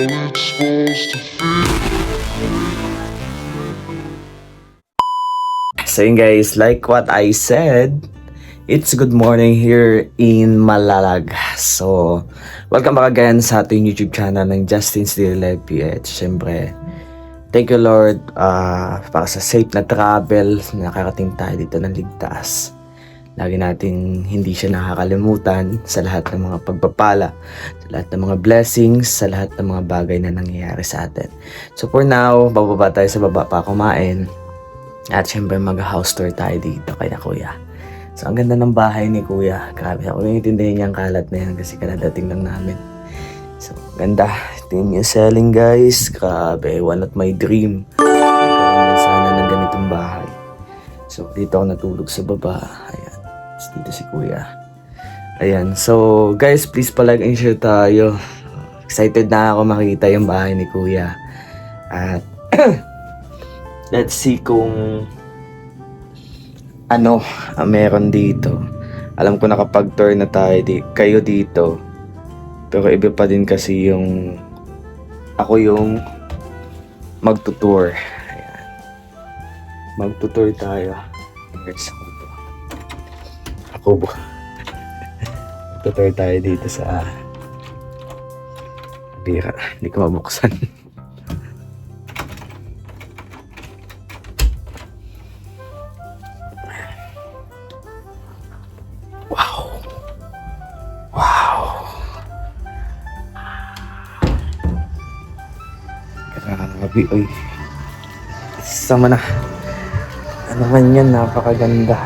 it's supposed to feel. So yun guys, like what I said, it's good morning here in Malalag. So, welcome back again sa ating YouTube channel ng Justin's Daily Life PH. Siyempre, thank you Lord para sa safe na travel, nakarating tayo dito ng ligtas. Lagi natin hindi siya nakakalimutan sa lahat ng mga pagpapala, sa lahat ng mga blessings, sa lahat ng mga bagay na nangyayari sa atin. So for now, bababa tayo sa baba pa kumain. At syempre mag-house tour tayo dito kaya kuya. So ang ganda ng bahay ni kuya. Grabe ako naiintindihan niya ang kalat na yan kasi kadadating lang namin. So ganda. Tingin niyo selling guys. Grabe. One of my dream. Magkaroon sana ng ganitong bahay. So dito ako natulog sa baba. Ayan. Tapos dito si kuya. Ayan. So guys please pa-like and share tayo. Excited na ako makita yung bahay ni kuya. At let's see kung ano meron dito. Alam ko nakapag-tour na tayo kayo dito. Pero iba pa din kasi yung ako yung magtutour. Ayan. Magtutour tayo. Here's ako. Magtutour tayo dito sa bira. Hindi ko mabuksan. Grabe, oy. Sama na. Ano man yan, napakaganda.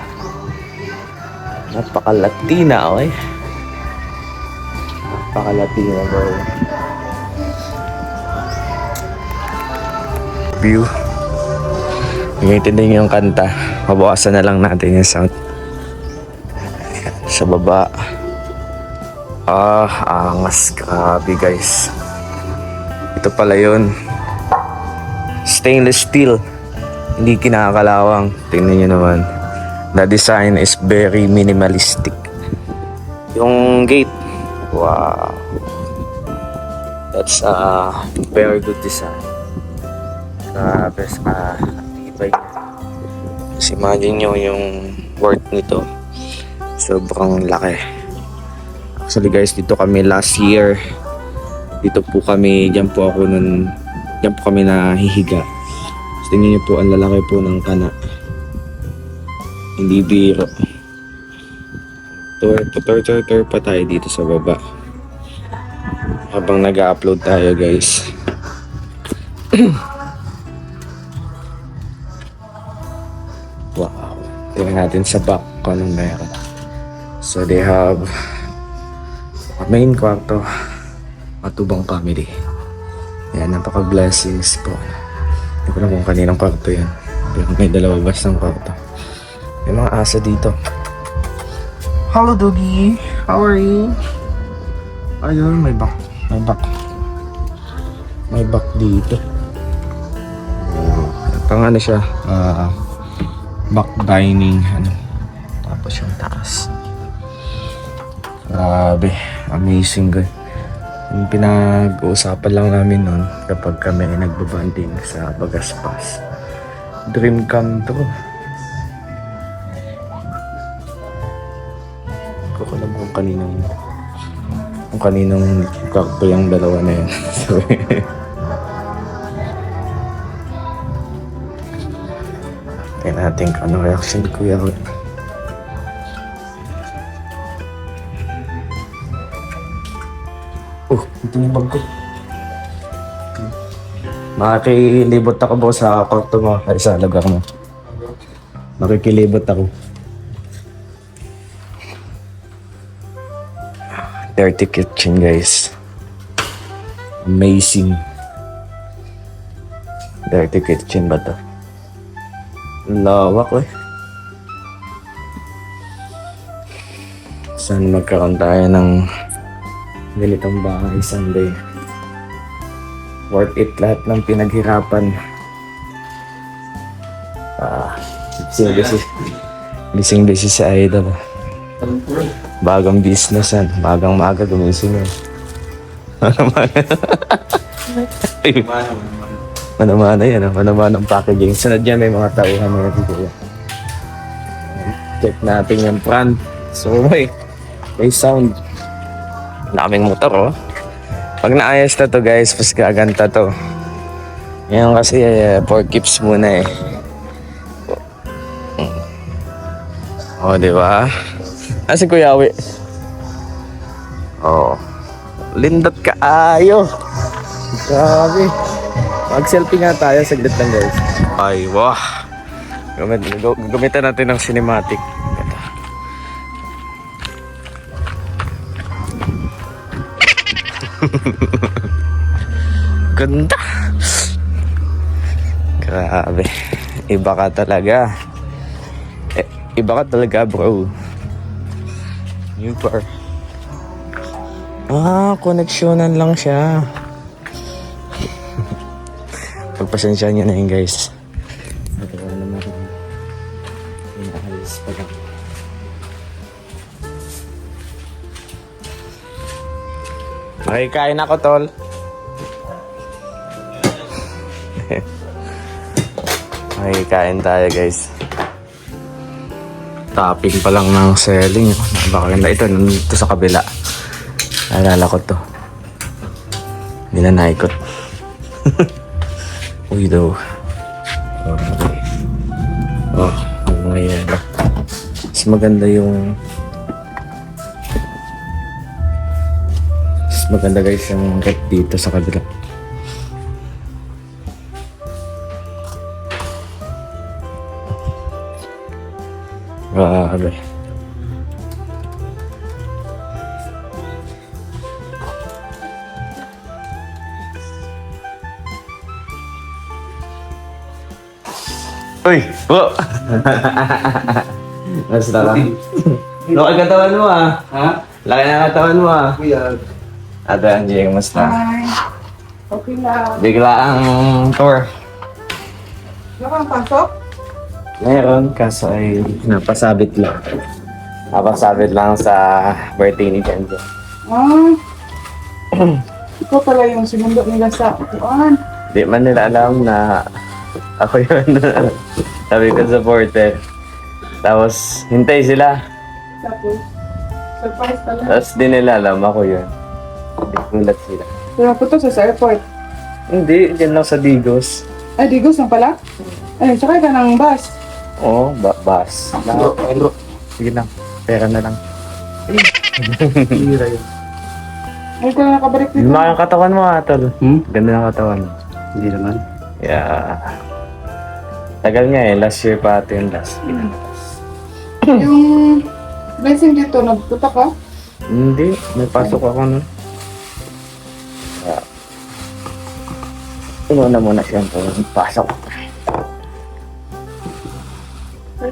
Napaka-Latina, oy. Napaka-Latina, bro. View. Nag-iintindihan yung kanta. Mabawasan na lang natin yung sound. Sa baba. Angas. Grabe, guys. Ito pala yun. Stainless steel. Hindi kinakalawang. Tingnan nyo naman. The design is very minimalistic. Yung gate. Wow. That's a very good design. Grabe. Ibay. Kasi imagine nyo yung worth nito. Sobrang laki. Actually guys, dito kami last year. Dito po kami, diyan po kami nahihiga. So, tingnan niyo po, ang lalaki po ng kana. Hindi biro. Tour pa tayo dito sa baba. Habang nag-upload tayo guys. Wow. Tingnan natin sa back kung anong meron. So they have main kwarto. Matubang family. Yan, napaka-blessings po. Hindi ko alam kung kaninang kwarto yan. Pero may dalawa bas ng kwarto. May mga aso dito. Hello, doggy. How are you? Ayun, may back. May back dito. Pang ano siya? Back dining. Tapos yung taas. Grabe. Amazing guys. Yung pinag-uusapan lang namin nun kapag kami ay nagbabanding sa Bagaspas. Dream come true. Hindi ko alam kung kaninong kakto yung dalawa na yun. Tingnan natin kung anong reaction ni Kuya. Ito yung bag ko. Makikilibot ako po sa kwarto mo. Ay, sa lugar mo. Makikilibot ako. Dirty kitchen, guys. Amazing. Dirty kitchen ba to? Lawak, eh. Saan magkaroon tayo ng ganitong bahay someday. Worth it lahat ng pinaghirapan. Busy si Idol. Bagang business yan. Magang maga gumising yan. Ay, Mana-mana yan, mana-mana ang packaging. Sunod yan, may mga tauhan na yan dito. Check natin yung front. So, may sound. Daming motor, oh. Pag naayos na to, guys, mas gaganta to. Yan kasi, for keeps muna eh. Oh, di ba? Si Kuya Awi. Oh. Lindot ka ayo. Grabe. Mag-selfie nga tayo, saglit lang guys. Ay, wow. Gamitan natin ng cinematic. Ganda. Grabe. Iba ka talaga. Iba ka talaga, bro. New car. Koneksyonan lang siya. Pagpasensyahan nyo na yun, guys. Ito naman. Inaalis pa lang. Okay, kain ako, tol. Okay, kain tayo, guys. Topping pa lang ng selling. Baka ganda. Ito, nandito sa kabila. Naalala ko to. Hindi na naikot. Uy daw. Okay. Oh, mga yan. Mas maganda yung... Mas maganda guys yung rep dito sa kabila. Grabe. Uy! Po! Basta lang. Laki katawan mo ah. Ha? Laki na katawan mo ah. Kuya. Ate Angie, kamusta? Hi. Okay lang. Bigla ang tour. Wala kang pasok? Meron, kaso ay napasabit lang. Napasabit lang sa birthday ni Kenzo. Ah. Ikaw pala yung sinundo nila sa upuan. Di man nila alam na ako yun. Sabi ko supporter. Tapos, hintay sila. Tapos, surprise pala. Tapos, di nila alam ako yun. Gulat sila. Pero po to sa airport. Hindi, dyan lang sa Digos. Ay, Digos lang pala? Ay, sakay ka ng bus. Oo, bus. Sige lang, pera na lang. Ay, ka na nakabalik dito. Ganda yung katawan mo, Atol. Ganda ng katawan mo. Hindi naman. Yeah. Tagal nga eh, last year pa ito yung last. Yung blessing dito, nagtuta ka? Hindi, may pasok ako nun. Inuna muna siya ito, pasok. Ay,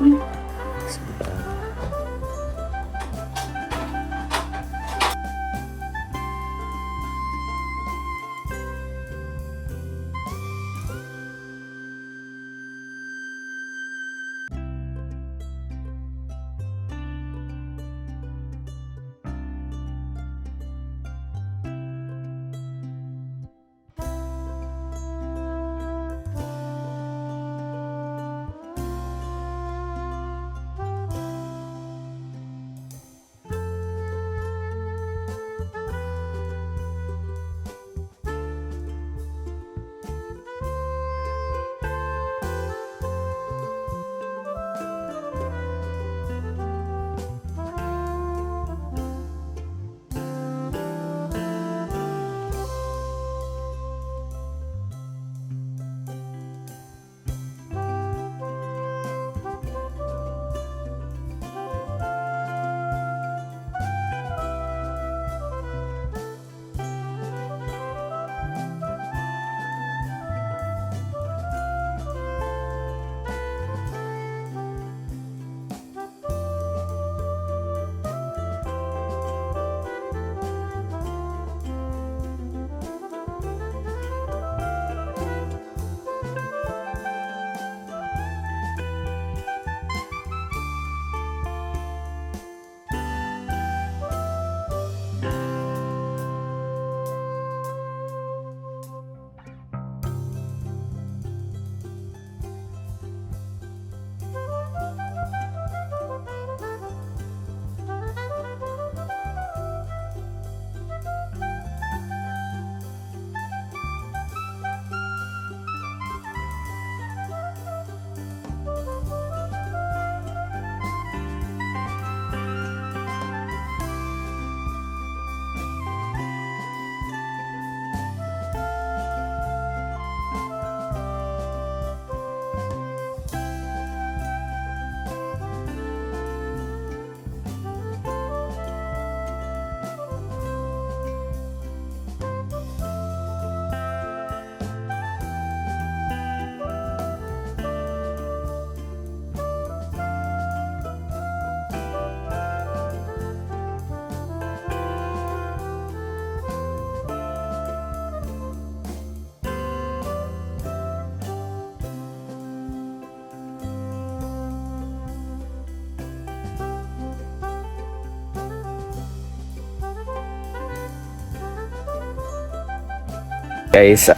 Guys,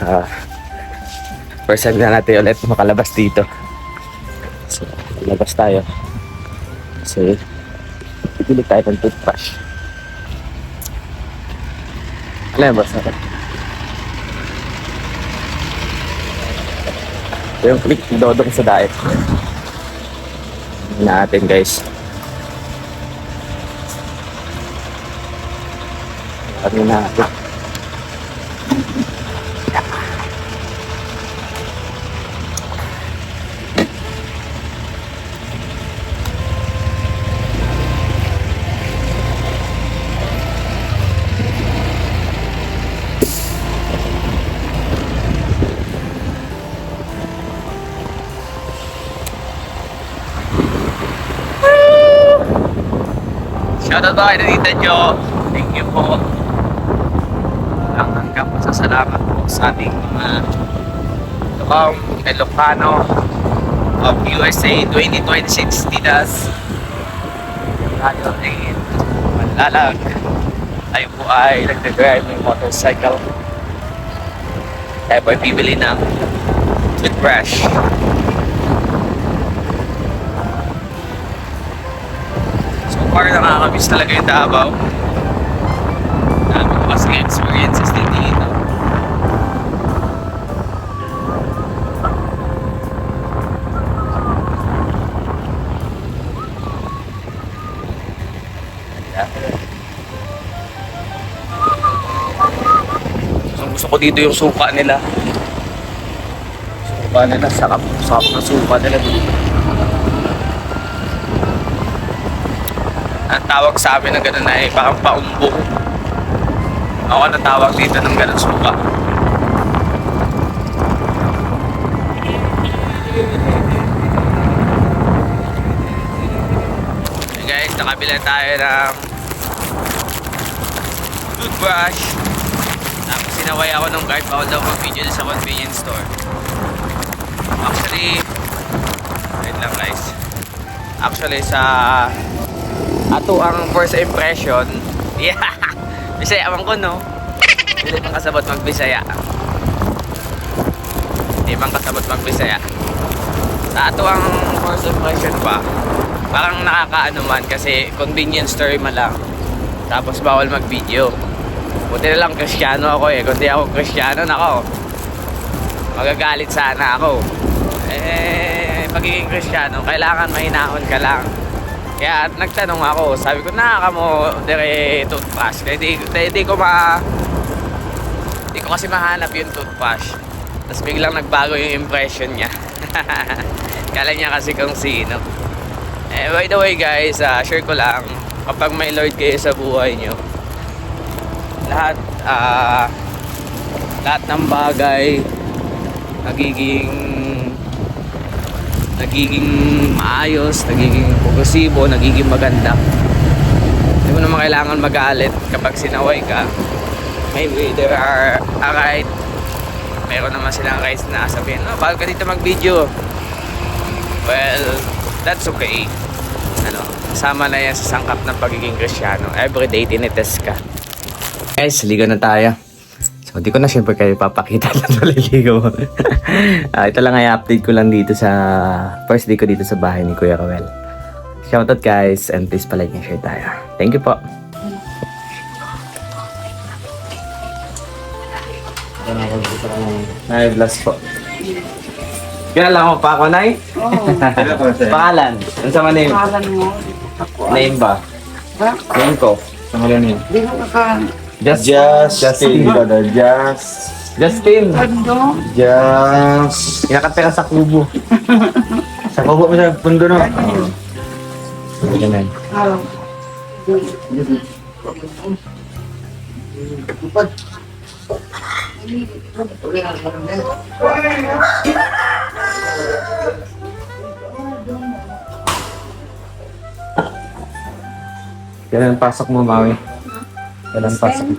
first time na natin ulit makalabas dito. So, labas tayo. So, pipili tayo ng toothbrush. Ano yan, boss? Ito yung click dodong sa diet. Natin guys. Ano natin? Shoutout po kay Tita Jo. Thank you po. Hanggang pasasalamat po sa ating mga Tokong Ilocano of USA 2026 Titas. Tayo ay Malalag. Tayo po ay nagdadrive ng motorcycle. Tayo po ay bibili ng toothbrush. Parang nakakamiss talaga yung Davao. Dami ko kasi experiences din dito. Gusto ko dito yung suka nila. Suka nila, sarap na suka nila dito. Ang tawag sa amin ng gano'n ay parang paumbo. Ako natawag dito ng gano'n suka. Okay guys, nakabila tayo ng toothbrush. Tapos sinaway ako ng guard bawal daw mag-video sa convenience store. Actually, wait lang guys. Actually sa ato ang first impression, yeah, Bisaya man ko no. Hindi man kasabot mag-Bisaya. Hindi man kasabot mag-Bisaya. Sa ato ang first impression pa, parang nakakaano man kasi convenience store man lang. Tapos bawal mag-video. Buti na lang Kristiyano ako eh. Kung di ako Kristiyano, nako, magagalit sana ako. Pagiging Kristiyano, kailangan mahinahon ka lang. Kaya nagtanong ako, sabi ko nakaka mo dire toothbrush. Hindi ko kasi mahanap yung toothbrush. Tapos biglang nagbago yung impression niya. Kala niya kasi kung sino. By the way guys, share ko lang, kapag may Lord kayo sa buhay nyo, lahat ng bagay nagiging maayos, nagiging progresibo, nagiging maganda. Hindi mo naman kailangan magalit kapag sinaway ka. Maybe there are a right, meron naman silang rights na sabihin, oh, bawal ka dito mag-video. Well, that's okay. Kasama na yan sa sangkap ng pagiging Kristiyano. Everyday tinitest ka. Guys, ligo na tayo. So, di ko na syempre kayo papakita na naliligo. Ito lang ay update ko lang dito sa first day ko dito sa bahay ni Kuya Rowel. Shoutout guys, and please palike and share tayo. Thank you po. Nay, bless po. Kilala mo pa ako, Nay? Oo. Pangalan? Ano sa name? Pangalan mo. Name ba? Ha? Name ko. Pangalan niyo? Di ko ka. Justin. Justin. Ano? Kinakatira sa kubo. Sa kubo mo sa pundo, no? Ganyan. Hello. Kailan pasok mo, Maui? Kailan pasok mo?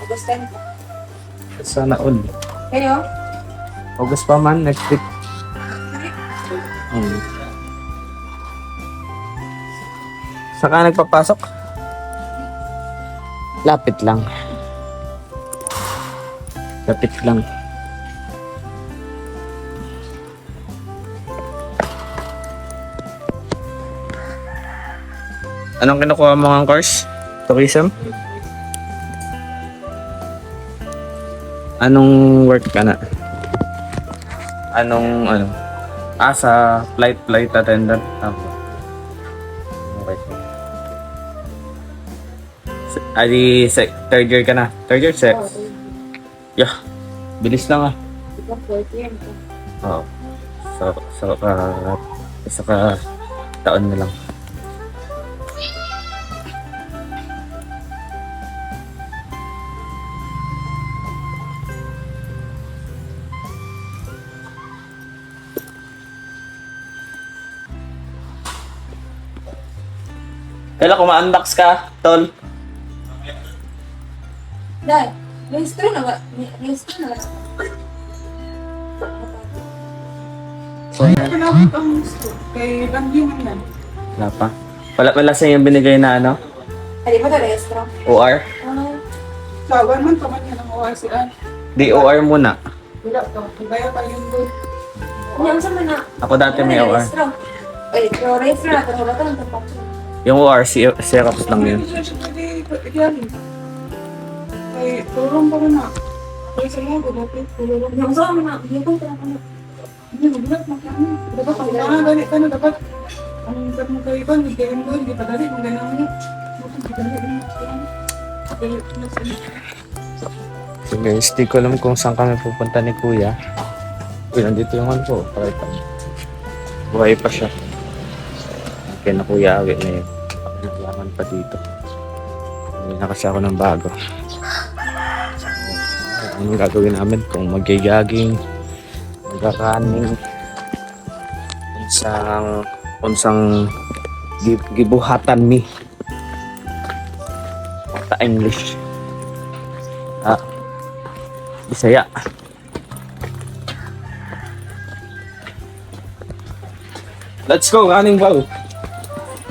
August 10. Sana all. Kayo? August pa man, next week. Saka nagpapasok? Lapit lang. Kapit lang. Anong kinukuha mo ng course? Tourism? Anong work ka na? Anong ano? Sa flight attendant. Okay. Third year ka na. Third year, sir? Yeah. Bilis lang ah. Oo. Isa ka taon na lang. Kailan kuma-unbox ka, tol? Dahil, rehistro na ba? Rehistro na ba? Kailangan kang gusto. Kay Langyo man yan. Wala pa. Wala sa yung binigay na ano? Ay, di ba ito rehistro? OR? Sawan man, paman yan ang ORCR. Di OR muna. Wala ka. Kaya pa yung good. Yung sa mana? Ako dati may OR. Ay, pero rehistro na ito. Wala ka lang tapat. Yung OR, Xerox lang yun. Hindi siya pwede yan. Ay, turong pa rin na. Ay, sa mga dati. Turong. Yung sa mana? Yung kong pinapanood. Hindi, magulat mo kami. Dapat ang mga galit ka na, dapat ang ikat mo kayo ba, hindi kayo doon, hindi pa galit, ang gano'n mo. Hindi galit. So guys, di ko alam kung saan kami pupunta ni Kuya. Uy, nandito yung ano ko. Buhay pa siya. Kaya na Kuya Awi na yun. Naglaman pa dito. Hindi na kasi ako ng bago. Anong gagawin namin kung mag-jogging, mag-running, unsang gibuhatan mi sa English. Bisaya. Let's go, running ball.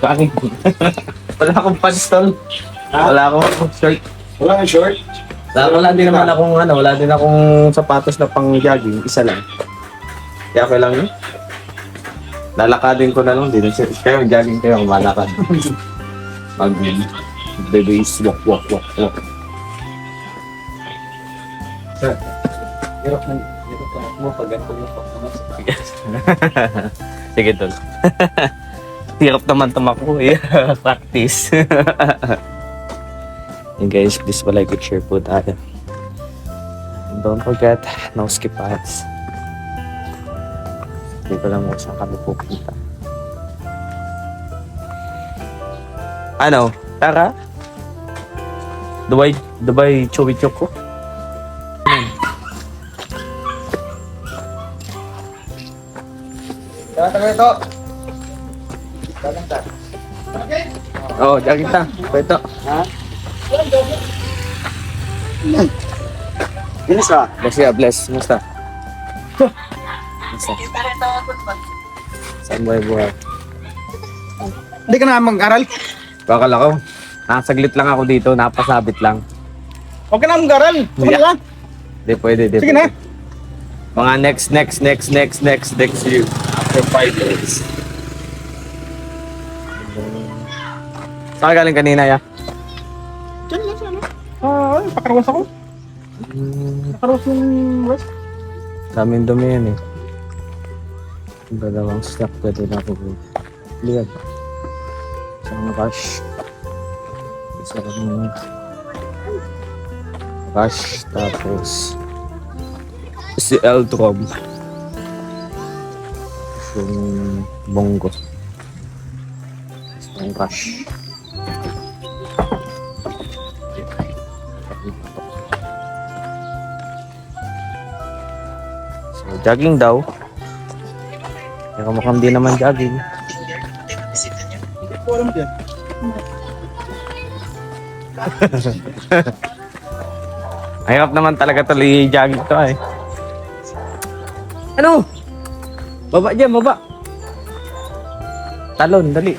Running. Wala akong pants, tol. Wala akong shirt. Wala kang short? Wala din naman akong wala din akong sapatos na pang jogging, isa lang. Kaya okay lang yun. Lalakadin ko na lang din. Kayo jogging kayo, malakad. Mag-base, walk. Hirap mo pag ganito yung pagkakas. Sige, tol. Hirap naman tumakbo eh. Practice. And guys, please like and share po tayo. And don't forget, no skip ads. Hindi ko lang mo saan kami pupunta. Ano? Tara? Dubai Chewy Choco? Tagal ito. Oh, jogging ta. Pwede. Ha? Bilis ka? Bless. Musta? Saan buhay? Hindi ka na mag-aral? Bakal ako. Saglit lang ako dito. Napasabit lang. Huwag ka na mag-aral. Sige Yeah. na. Di pwede. Sige na. Mga next year. After 5 years. Saan ka galing kanina, ya? Diyan lang siya, no? Pakarawas ako. Pakarawas yung rest. Daming dumi yan eh. Dalawang slack pwede na ako. Liyan. Isang rush. Rush. Tapos si Eldrom. Yung bongo. Isang rush. So, jogging daw. Pero mukhang di naman jogging. Hindi ko alam dyan. Mahirap naman talaga tuloy jogging to eh. Ano? Baba dyan, baba. Talon, dali.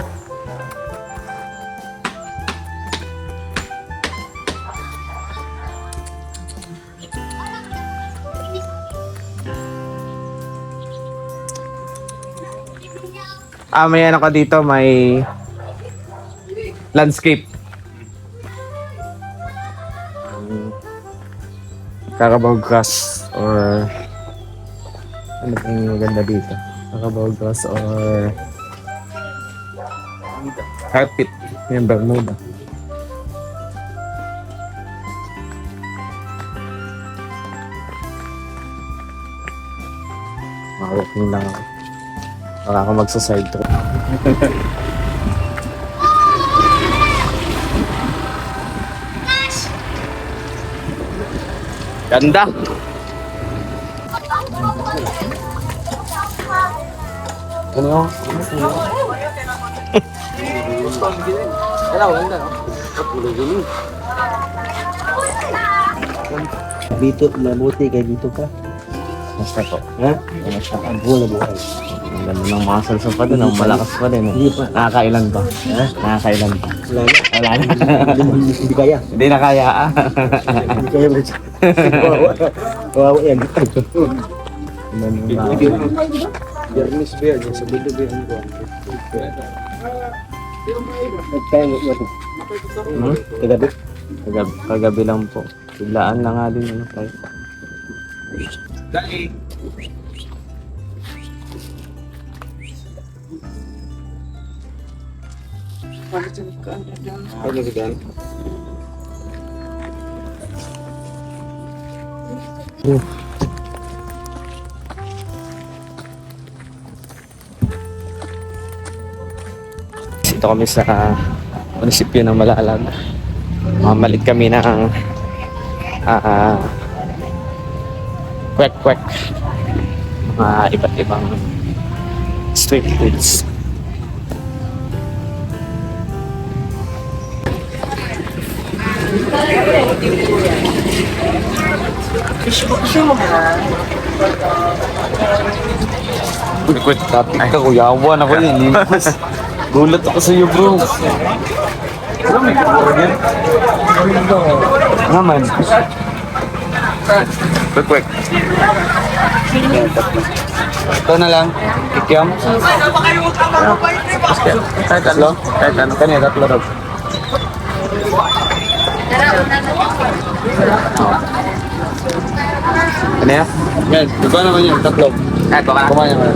may ano ka dito, may landscape. Carabao grass or ano ba yung maganda dito? Carabao grass or carpet. Yung Bermuda. Walking lang ako. Wala ako magsa-side trip. Ganda! Ano yun? Dito, mabuti kay dito ka. Basta po. Ha? Ang buhay na buhay. Ang ganda ng muscles pa din. Ang malakas pa din. Nakakailan pa. Nakakailan pa. Wala na. Wala na. Hindi kaya. Hindi na kaya Hindi kaya mo siya. Kawawa yan. Jermis beer, sa bilo beer ko. Nagtayo mo ito. Kagabi? Kagabi lang po. Biglaan na nga din ano tayo. Ano si Dan? Dito kami sa munisipyo ng Malalag. Mamalit kami ng kwek-kwek. Mga iba't ibang street foods. Kwek-kwek topic ka, kuyawan ako yun. Gulat ako sa iyo, bro. Naman. Kwek-kwek. Ito na lang. Ikyam. Kahit tatlo? Kahit ano? Kanina, tatlo daw. Ano yan? Yan, iba naman yun, tatlo. Kahit baka na. Kumain naman.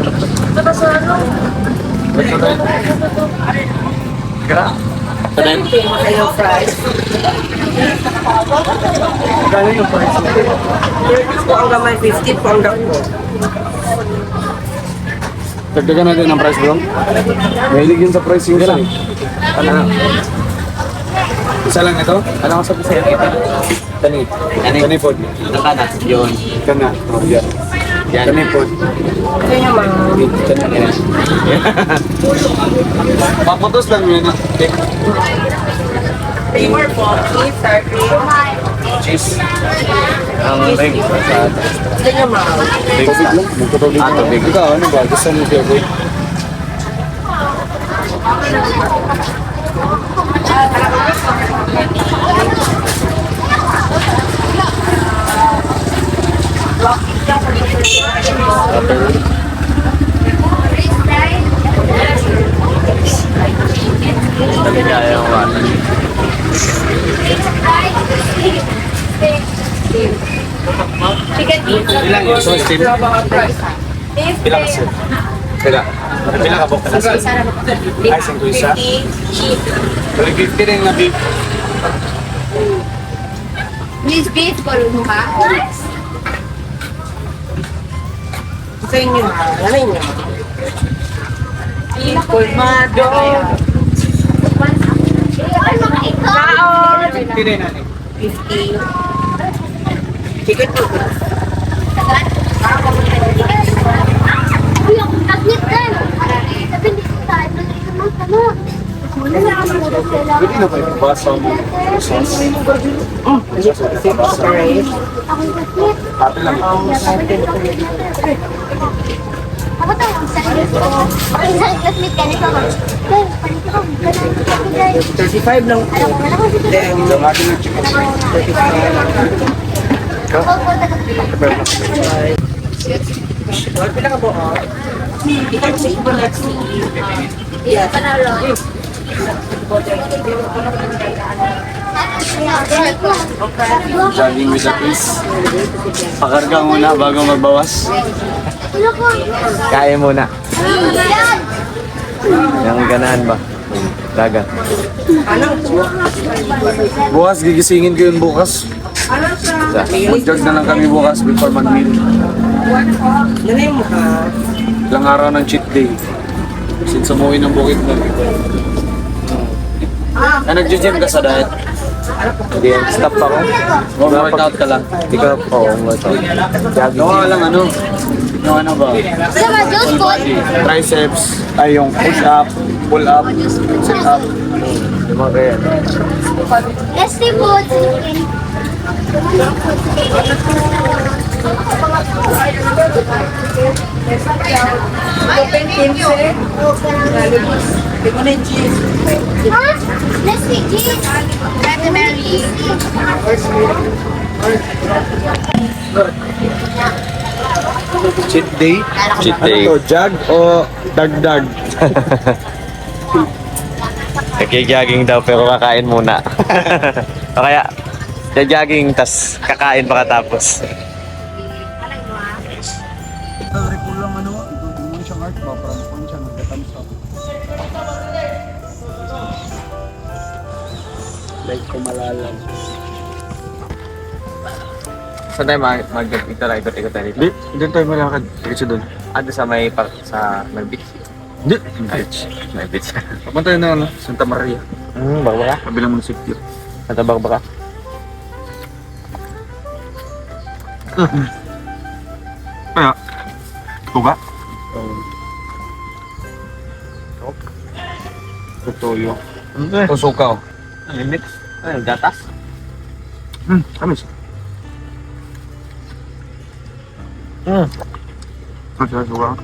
Gra. Kano yung price na? 30 po ang gamay, 50 po ang dako. Dagdagan natin ang price, bro. Mahilig yun sa price yung isa. Ano? Isa lang ito? Ano ko sabi sa'yo? Tanit. Tanipod. Nakana. Yun. Kana. Oh, yan. Yan. Tanipod. Tanipod. Paputos lang yun. Flavor po, cheese, sour cream. Cheese. Ang ring. Gusto nyo ma'am? Tubig lang. Magkatubig lang. Tubig. Ikaw, ano ba? Gusto mo favorite? Dali kaya yung ano. Ilan yun? So, steam? Pila ka sir? Pila? Pila ka book na sir? Ay, 5 isa? Bali 50 rin na beef. Miss Beef, mo ka? Sa inyo ma'am, ano inyo? Formado. Kaon. 50 rin na eh. 50. Chicken po. Uy, ang taglit din. Sabi ni tayo, naman ka na. Wala na ako sila. Pwede na ba yung basa mo? Sauce? Separate. Ako yung taglit. Happy lang. Ako tayo, ang sakit ko. Ako yung taglit ka nito. Guys, panito ko. Ganun. 35 lang. Alam ko, wala ko dito. Then, Yung ating ng chicken. Ako po, taglit. pila ka po? Yes. Jogging with the kids. Pakarga muna bago magbawas. Kaya muna. Yung ganahan ba? Dagat. Bukas, gigisingin ko yun bukas. Mag-jog na lang kami bukas before mag-meal. Nanay mo ka. Ilang araw ng cheat day. Since umuwi ng bukid na. Nag-gym ka sa diet? Hindi, stop ako. Workout ka lang. Hindi ka po workout. Gawa lang ano. Yung ano ba? Sama, juice po. Triceps. Ay, yung push up, pull up, sit up. Yung mga kaya. Este po. Open 15. Ito na yung cheese. Ha? Let's see, cheese. Happy Mary. Cheat day? Cheat Ano day. to, jog o dagdag? Nagja-jogging daw pero kakain muna. O kaya, jogging tas kakain pagkatapos. Kulang ano, hindi siyang art ba? Parang kung siya nagkatamsa. Like kumalalam. Saan tayo mag-ikot tayo dito? Di, doon tayo malakad. Kasi doon. Ano sa may park sa may beach? Di, Beach. May beach. papunta tayo na ano, Santa Maria. Bagbaka? Kabilang munisipyo. Santa Bagbaka? Kaya, ito ba? Tutuyo. Ito suka oh. Ano yung mix? Ano yung gatas? Kamis. Ang sarap suka.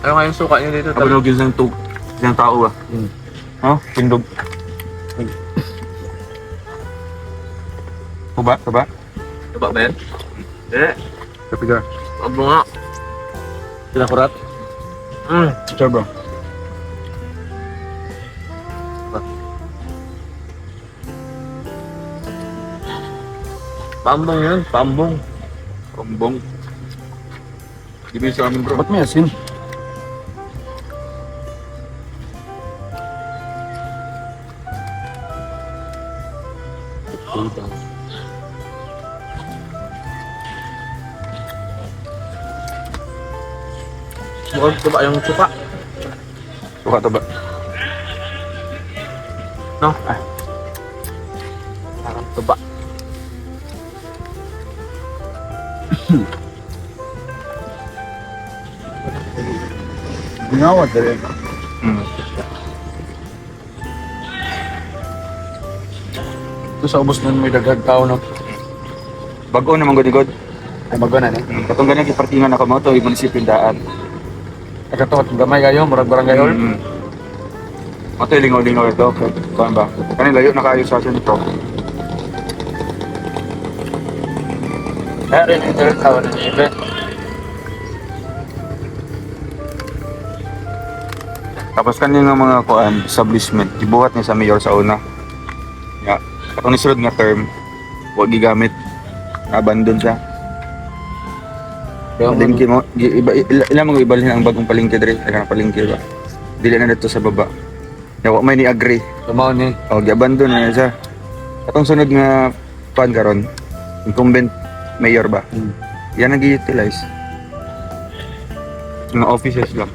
Ano nga yung suka nyo dito? Kabilog yun ng tao ba? Ha? Pindog. Kuba? Kuba? Diba ba yan? Hindi. Kapi ka. Abo nga. Pinakurat? Sure bro. Pambong yun, pambong. Kombong. Ibig sa amin bro. Ba't may asin? Mukhang diba yung suka? Suka to ba? No? Parang tuba. Ginawa din. Ito sa ubos nun may daghag tao no. Bago naman god-god. Ay magana ni. Katong ganyan kipartingan ako mo to munisipyo daan. Nakatot gamay kayo, murag barangay hall. Mo to lingaw-lingaw ito. Kuan ba? Kani layo na kayo sa atin ito. Kaya rin internet tawag ng event. Tapos kanina mga kuan establishment gibuhat niya sa mayor sa una. Ya, katong nisulod nga term wa gigamit. Abandon siya. Palengke mo, ilang mga ibalhin ang bagong palengke diri, ang palengke ba. Dili na dito sa baba. Ya wa may ni agree. Tumaw ni. O gi-abandon na siya. Katong sunod nga kuan karon, incumbent mayor ba. Yan ang gi-utilize. Mga offices lang.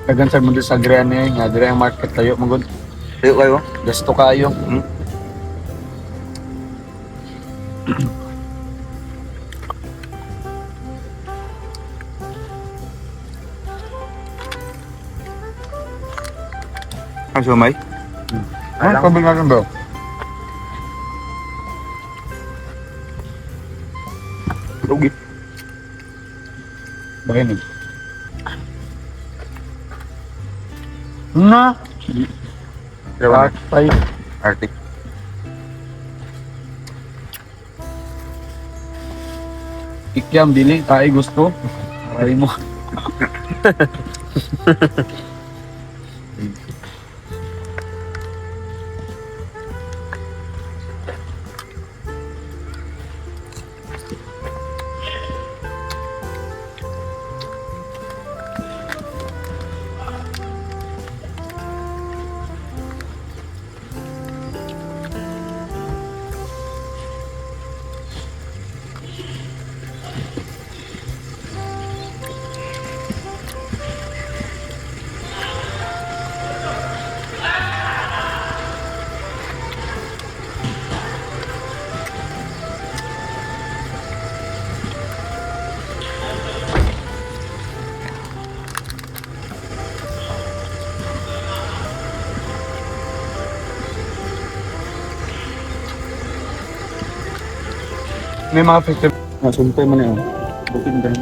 Dagan sa mundo sa Agrian ni nga dire ang market tayo magud. Tayo kayo. Gasto kayo. Ang sumay. Ano kabilang bro? Rugi. Bakit ni? Na! Ewan. Ay. Arctic. Ikyam, dili. Ay, gusto. Ay mo. May mga festival. Nasumpay mo na yun. Bukid ba yun?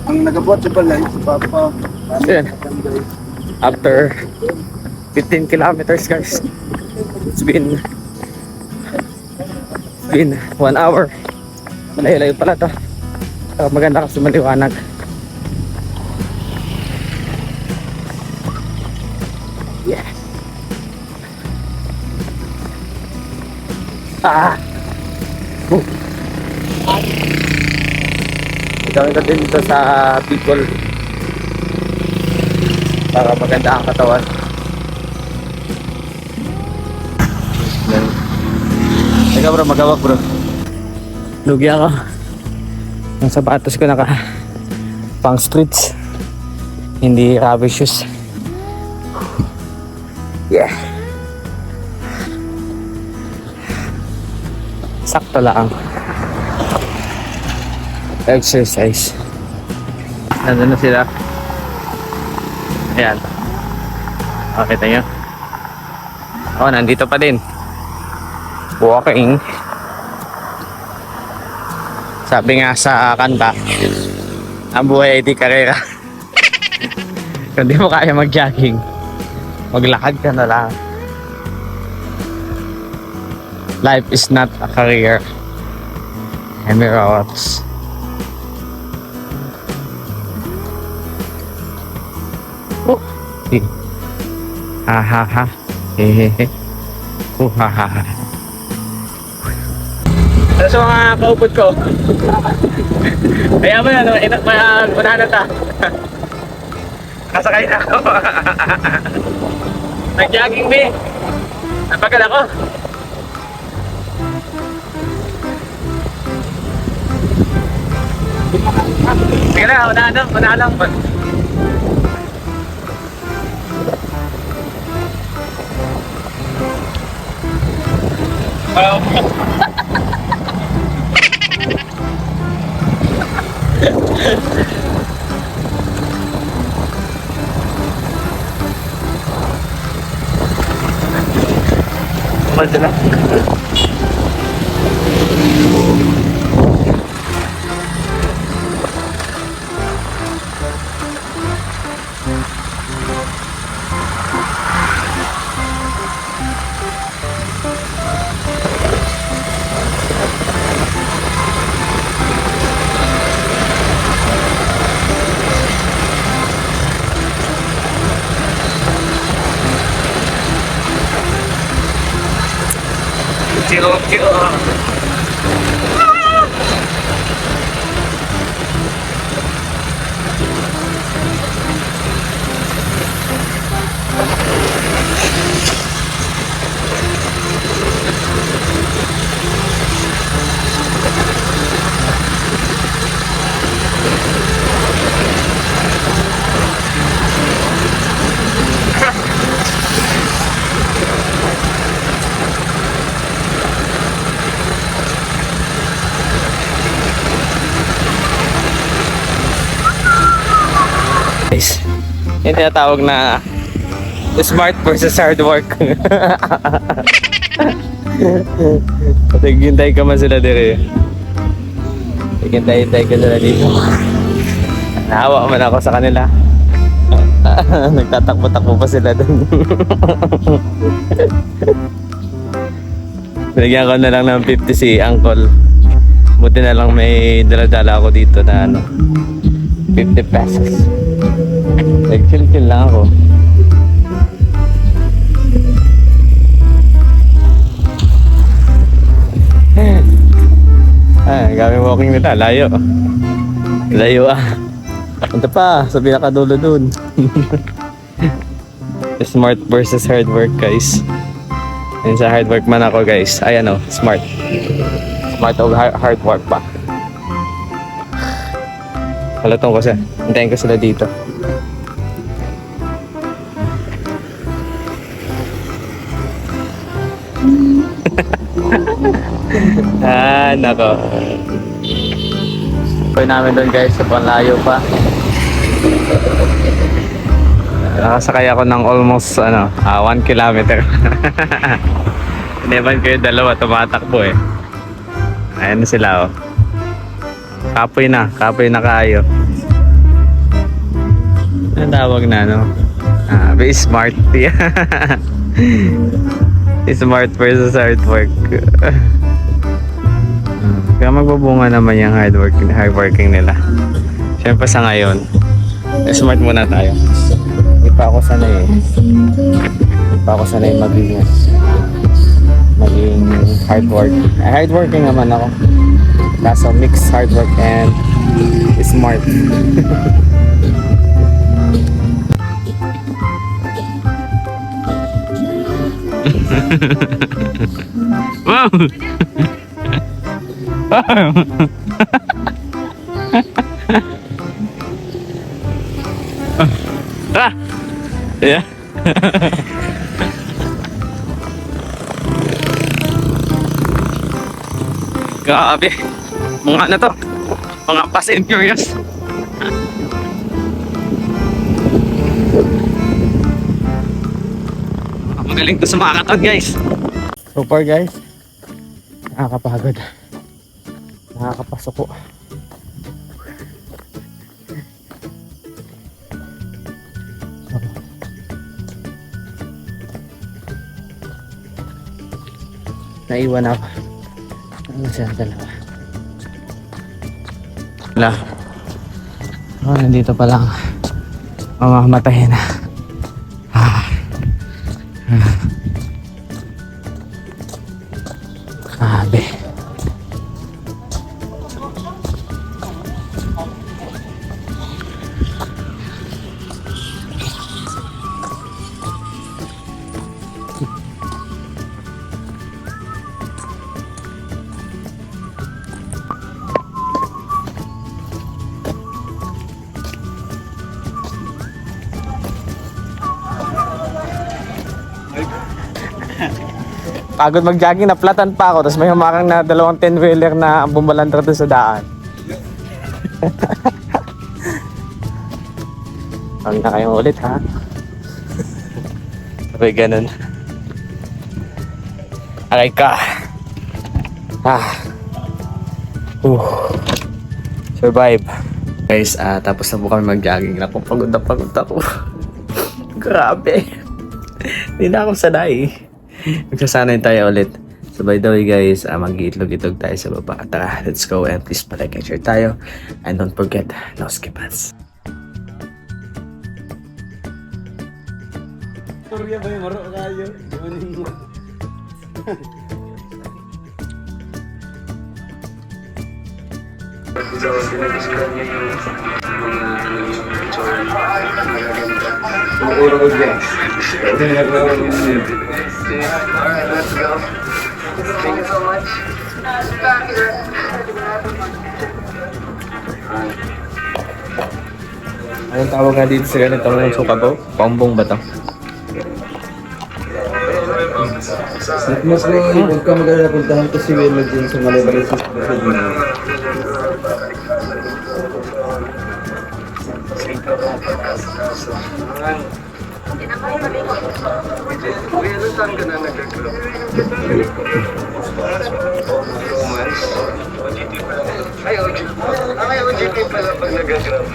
Ang nagabuhat sa balay, si Papa. Yan. After 15 kilometers guys. It's been 1 hour. Malayo-layo pala to. Maganda kasi maliwanag. Yeah. Gawin natin dito sa Bicol para maganda ang katawan. Teka bro, magawak bro. Lugi ako. Ang sapatos ko naka pang streets, hindi rubber shoes. Yeah. Sakto lang. Exercise. Nandun na sila. Ayan. Okay, kita nyo. Oh, nandito pa din. Walking. Sabi nga sa kanta, ang buhay ay di karera. Kung di mo kaya mag-jogging, maglakad ka na lang. Life is not a career. Emirates. Oh. Ha ha ha. He he he. Oh ha ha ha. Ano sa mga kaupod ko? Kaya ba yan, unahan na ta. Kasakay na ako. Nag-jogging din. Napagal ako. Sige na, unahan lang. Mahal sila. Chiro. Guys, yung tinatawag na smart versus hard work. Naghintay ka man sila dire. Naghintay ka sila dito. Nahawa man ako sa kanila. Nagtatakbo-takbo pa sila dun. Binigyan ko na lang ng 50 si Uncle. Buti na lang may dala-dala ako dito na 50 pesos. Nag-chill-chill lang ako. Kami walking nila, layo. Layo Punta pa sa pinakadulo dun. Smart versus hard work, guys. And sa hard work man ako, guys. Ay smart. Smart o hard work pa. Halatong ko siya. Hintayin ko sila dito. Nako. Pwede namin doon, guys, sa panlayo pa. Nakasakay ako ng almost 1 kilometer. Ineban ko yung dalawa, tumatakbo eh. Ayan na sila Kapoy na kayo. Ang tawag na be smart. Smart versus hard work. Kaya magbubunga naman yung hard working nila. Siyempre sa ngayon, smart muna tayo. Hindi pa ako sanay maging hard work. Hard working naman ako. Kaso mix hard work and smart. Wow! Yeah. Grabe. Mga to. Mga Fast and Furious. Magaling to sa mga katon, guys. So far, guys, nakakapagod. Nakakapasok po. Naiwan ako. Ano siya, dalawa. Wala. Nandito pa lang. Mamamatahin na. Grabe. Pagod mag-jogging, naplatan pa ako. Tapos may humakang na 2 10-wheeler na bumalandra doon sa daan. Huwag na kayong ulit, ha? Sabay ganun. Aray ka. Survive. Guys, tapos na po kami mag-jogging. Pagod na pagod ako. Grabe. Hindi na ako sanay. Magsasanay tayo ulit. So by the way, guys, mag-iitlog-itlog tayo sa baba. Tara, let's go and please like and share tayo. And don't forget, no skip ads. Turya ba yung maro kayo? Alright, let's go. Thank you so much. Anong tawag nga dito sa ganitong sukabaw? Paumbong ba to? Mas ko, huwag ka mag-alala, puntahan ko si Willow dyan sa Malay-Balay sa Kuya, ano saan ka na nag-grab? 2 months? Ay, OJT. Ay, OJT pala pag nag-grab.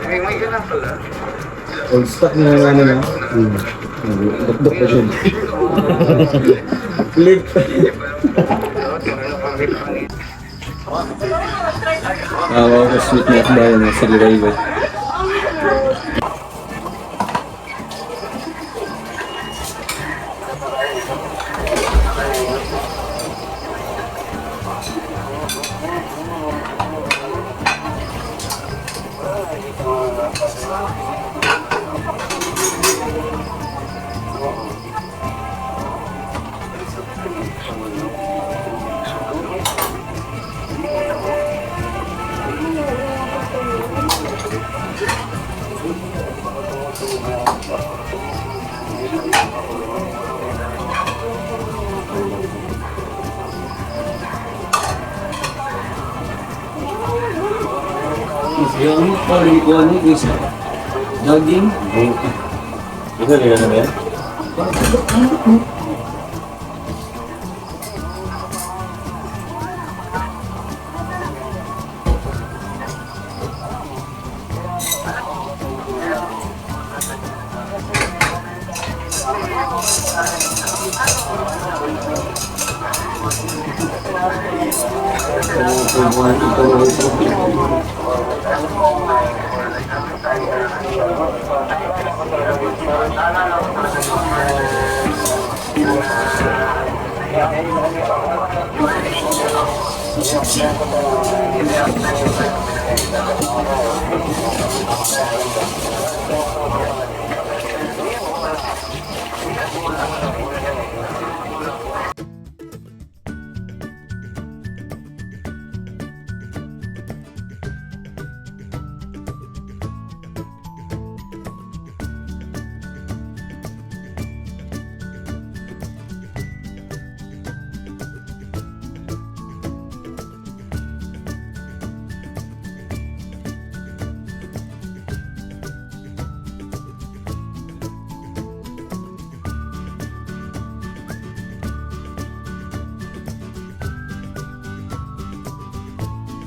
May ka na pala. Old stock na yung ano na. Dok-dok pa siya. Click. Wow, sweet na ba yun sa Liray ba? Yung palikuan ni Chris. Jogging. Ito nila na ba yan?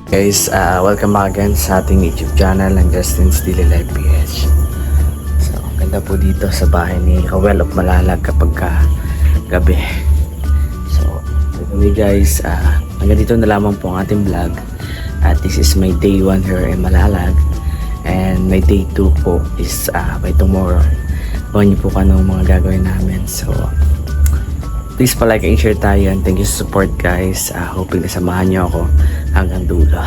Guys, welcome back again sa ating YouTube channel ng Justin's Daily Life PH. So, ang ganda po dito sa bahay ni Rowell of Malalag kapag gabi. So, anyway guys, hanggang dito na lamang po ang ating vlog. At this is my day 1 here in Malalag. And my day 2 po is by tomorrow. Abangan niyo po kung anong mga gagawin namin. So, please pa-like and share tayo. And thank you sa support guys. Hoping na samahan niyo ako hanggang dulo.